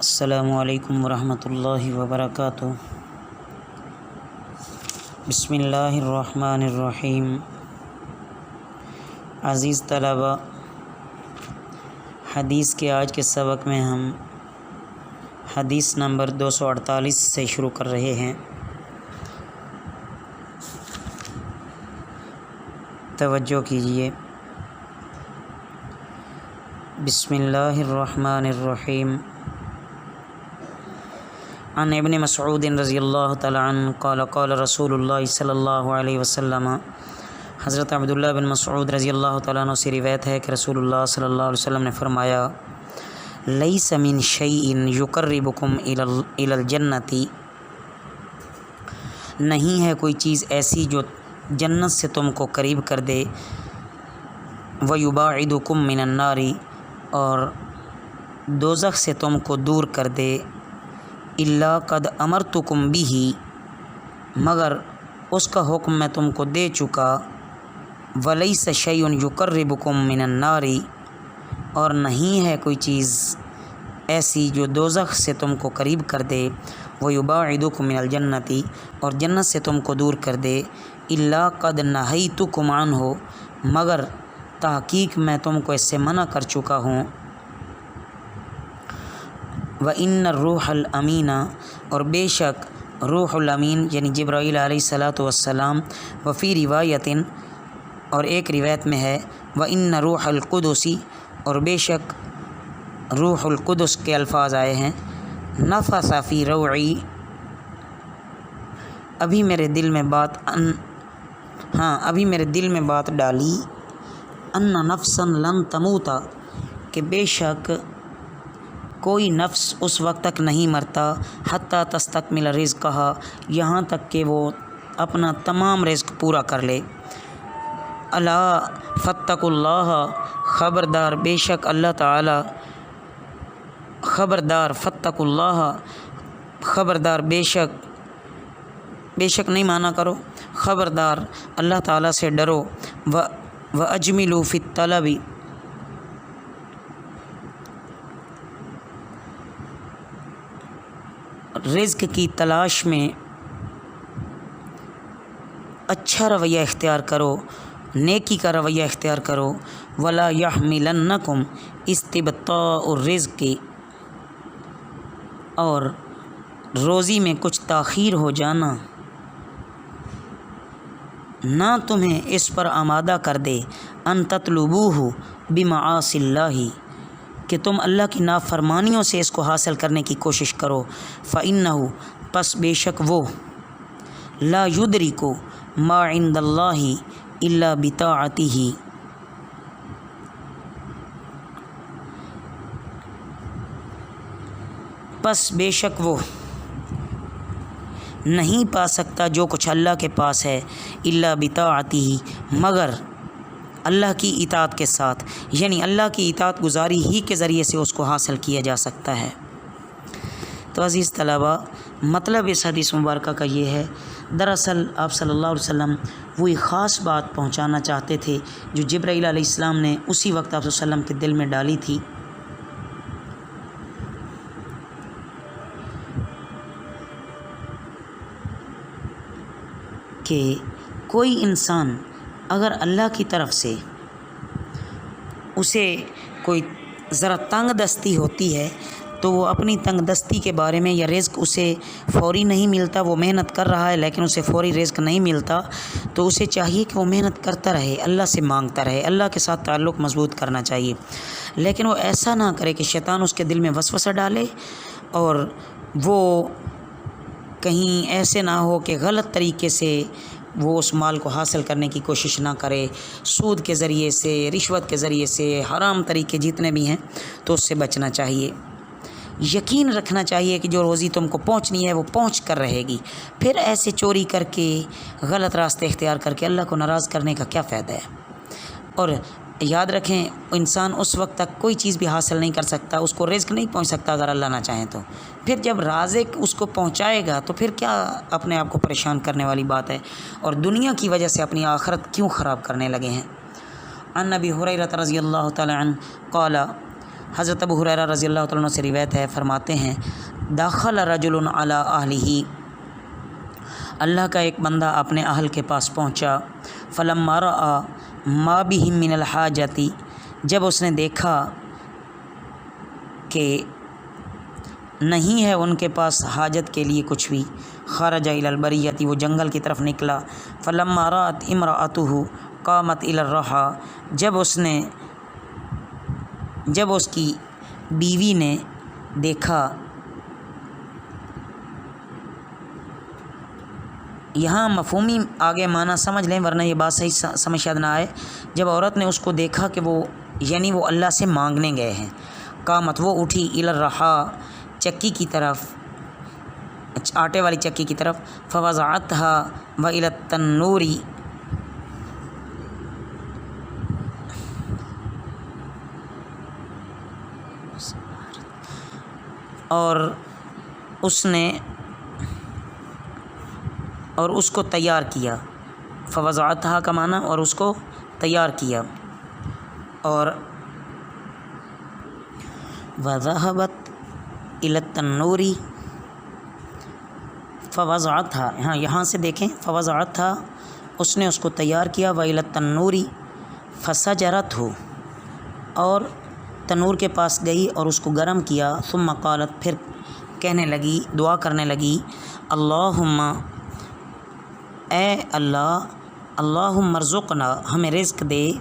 السلام علیکم ورحمۃ اللہ وبرکاتہ۔ بسم اللہ الرحمن الرحیم۔ عزیز طلباء، حدیث کے آج کے سبق میں ہم حدیث نمبر 248 سے شروع کر رہے ہیں۔ توجہ کیجیے۔ بسم اللہ الرحمن الرحیم۔ عن ابن مسعود رضی اللہ تعالی عنہ قال قال رسول اللہ صلی اللہ علیہ وسلم۔ حضرت عبداللہ بن مسعود رضی اللہ تعالیٰ عنہ سے روایت ہے کہ رسول اللہ صلی اللہ علیہ وسلم نے فرمایا، لیس من شیء یقربکم الی الجنۃ، نہیں ہے کوئی چیز ایسی جو جنت سے تم کو قریب کر دے، ویباعدکم من النار، اور دوزخ سے تم کو دور کر دے، الا قد امرتکم بہ، مگر اس کا حکم میں تم کو دے چکا، ولیس شیء یقربکم من النار، اور نہیں ہے کوئی چیز ایسی جو دوزخ سے تم کو قریب کر دے، ویباعدکم من الجنۃ، اور جنت سے تم کو دور کر دے، الا قد نہیتکم عنہ، مگر تحقیق میں تم کو اس سے منع کر چکا ہوں۔ وَإِنَّ الرُّوحَ الْأَمِينَ، اور بے شک روح الامین یعنی جبرائیل علیہ الصلاۃ والسلام، وفی روایت، اور ایک روایت میں ہے وَإِنَّ روح القدس، اور بے شک روح القدس کے الفاظ آئے ہیں، نفث فی روعی، ابھی میرے دل میں بات ڈالی، ان نفسا لن تموت، کہ بے شک کوئی نفس اس وقت تک نہیں مرتا، حتی تستکمل رزقہا، یہاں تک کہ وہ اپنا تمام رزق پورا کر لے۔ الا فاتقوا اللہ، خبردار بے شک اللہ تعالی، خبردار فاتقوا اللہ، خبردار بے شک نہیں مانا کرو، خبردار اللہ تعالی سے ڈرو، واجملوا فی الطلب، رزق کی تلاش میں اچھا رویہ اختیار کرو، نیکی کا رویہ اختیار کرو، ولا یحملنکم استبطاء الرزق، اور روزی میں کچھ تاخیر ہو جانا نہ تمہیں اس پر آمادہ کر دے، ان تطلبوہ بمعاصی اللہ، کہ تم اللہ کی نافرمانیوں سے اس کو حاصل کرنے کی کوشش کرو، فإنہ، پس بے شک وہ، لا یدرک ما عند اللہ الا بطاعتہ، پس بے شک وہ نہیں پا سکتا جو کچھ اللہ کے پاس ہے، الا بطاعتہ، مگر اللہ کی اطاعت کے ساتھ، یعنی اللہ کی اطاعت گزاری ہی کے ذریعے سے اس کو حاصل کیا جا سکتا ہے۔ تو عزیز طلباء، مطلب اس حدیث مبارکہ کا یہ ہے، دراصل آپ صلی اللہ علیہ وسلم وہی خاص بات پہنچانا چاہتے تھے جو جبرائیل علیہ السلام نے اسی وقت آپ صلی اللہ علیہ وسلم کے دل میں ڈالی تھی، کہ کوئی انسان اگر اللہ کی طرف سے اسے کوئی ذرا تنگ دستی ہوتی ہے تو وہ اپنی تنگ دستی کے بارے میں، یا رزق اسے فوری نہیں ملتا، وہ محنت کر رہا ہے لیکن اسے فوری رزق نہیں ملتا، تو اسے چاہیے کہ وہ محنت کرتا رہے، اللہ سے مانگتا رہے، اللہ کے ساتھ تعلق مضبوط کرنا چاہیے، لیکن وہ ایسا نہ کرے کہ شیطان اس کے دل میں وسوسہ ڈالے، اور وہ کہیں ایسے نہ ہو کہ غلط طریقے سے وہ اس مال کو حاصل کرنے کی کوشش نہ کرے، سود کے ذریعے سے، رشوت کے ذریعے سے، حرام طریقے جتنے بھی ہیں، تو اس سے بچنا چاہیے۔ یقین رکھنا چاہیے کہ جو روزی تم کو پہنچنی ہے وہ پہنچ کر رہے گی، پھر ایسے چوری کر کے، غلط راستے اختیار کر کے اللہ کو ناراض کرنے کا کیا فائدہ ہے۔ اور یاد رکھیں، انسان اس وقت تک کوئی چیز بھی حاصل نہیں کر سکتا، اس کو رزق نہیں پہنچ سکتا اگر اللہ نہ چاہیں تو، پھر جب رازق اس کو پہنچائے گا تو پھر کیا اپنے آپ کو پریشان کرنے والی بات ہے، اور دنیا کی وجہ سے اپنی آخرت کیوں خراب کرنے لگے ہیں۔ عن ابی ہریرہ رضی اللہ تعالی عنہ قال حضرت ابو ہریرہ رضی اللہ تعالیٰ عنہ سے روایت ہے، فرماتے ہیں دخل رجل علی اہلہ، اللہ کا ایک بندہ اپنے اہل کے پاس پہنچا، فلما رأى ما بہم من الحاجۃ، جب اس نے دیکھا کہ نہیں ہے ان کے پاس حاجت کے لیے کچھ بھی، خرج الی البریۃ، وہ جنگل کی طرف نکلا، فلما رأت امرأتہ قامت الی الرحى، جب اس کی بیوی نے دیکھا، یہاں مفہومی آگے معنی سمجھ لیں ورنہ یہ بات صحیح سمجھ شاید نہ آئے، جب عورت نے اس کو دیکھا کہ وہ یعنی وہ اللہ سے مانگنے گئے ہیں، قامت وہ اٹھی الی الرحى چکی کی طرف، آٹے والی چکی کی طرف، فوضعتها والی التنور، اور اس کو تیار کیا، فوضعتها کا معنی اور اس کو تیار کیا، اور وذهبت الی التنور فوضعتها، ہاں یہاں سے دیکھیں فوضعتها اس نے اس کو تیار کیا، والی التنور فسجرته اور تنور کے پاس گئی اور اس کو گرم کیا، ثم قالت پھر کہنے لگی، دعا کرنے لگی، اللہم اے اللہ، اللہم ارزقنا ہمیں رزق دے،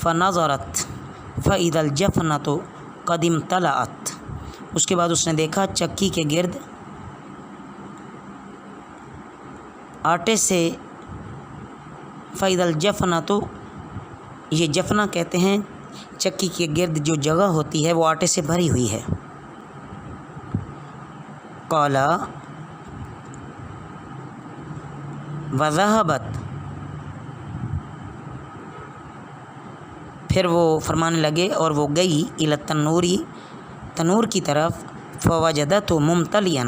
فنظرت فاذا الجفنۃ قد امتلأت، اس کے بعد اس نے دیکھا چکی کے گرد آٹے سے، فاذا الجفنۃ، یہ جفنا کہتے ہیں چکی کے گرد جو جگہ ہوتی ہے وہ آٹے سے بھری ہوئی ہے، قال وذهبت، پھر وہ فرمانے لگے اور وہ گئی الی التنور، تنور کی طرف، فوجدته ممتلئا،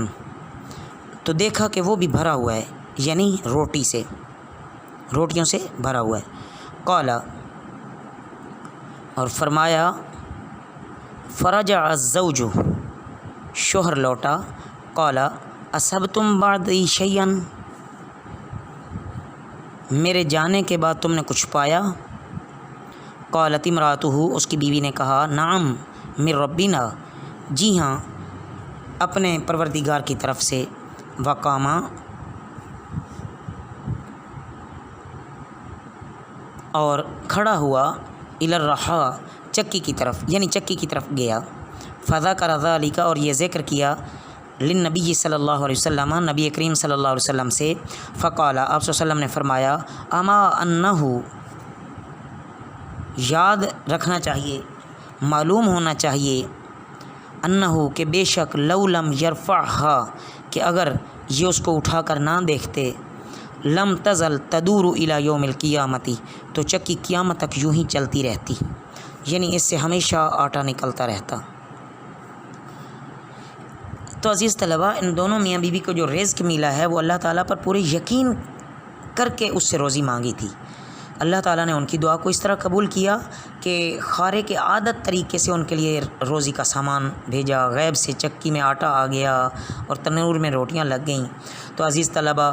تو دیکھا کہ وہ بھی بھرا ہوا ہے، یعنی روٹیوں سے بھرا ہوا ہے، قال اور فرمایا، فرجع الزوج، شوہر لوٹا، قال اصبتم بعدی شیئا، میرے جانے کے بعد تم نے کچھ پایا، قالت امرأتہ، اس کی بیوی نے کہا، نعم من ربنا، جی ہاں اپنے پروردگار کی طرف سے، وقاما اور کھڑا ہوا، الی الرحى چکی کی طرف، یعنی چکی کی طرف گیا، فذکر ذلک اور یہ ذکر کیا، للنبی صلی اللہ علیہ وسلم، نبی کریم صلی اللہ علیہ وسلم سے، فقال آپ صلی اللہ علیہ وسلم نے فرمایا، اما انہ، یاد رکھنا چاہیے، معلوم ہونا چاہیے، انہ کہ بے شک، لو لم یرفعها کہ اگر یہ اس کو اٹھا کر نہ دیکھتے، لم تزل تدور الی یوم القیامت تو چکی قیامت تک یوں ہی چلتی رہتی، یعنی اس سے ہمیشہ آٹا نکلتا رہتا۔ تو عزیز طلباء، ان دونوں میاں بیوی کو جو رزق ملا ہے وہ اللہ تعالیٰ پر پورے یقین کر کے اس سے روزی مانگی تھی، اللہ تعالیٰ نے ان کی دعا کو اس طرح قبول کیا کہ خارق عادت طریقے سے ان کے لیے روزی کا سامان بھیجا، غیب سے چکی میں آٹا آ گیا اور تنور میں روٹیاں لگ گئیں۔ تو عزیز طلباء،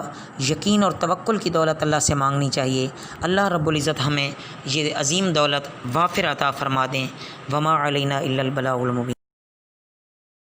یقین اور توکل کی دولت اللہ سے مانگنی چاہیے، اللہ رب العزت ہمیں یہ عظیم دولت وافر عطا فرما دیں، وما علینا الا البلاغ المبین۔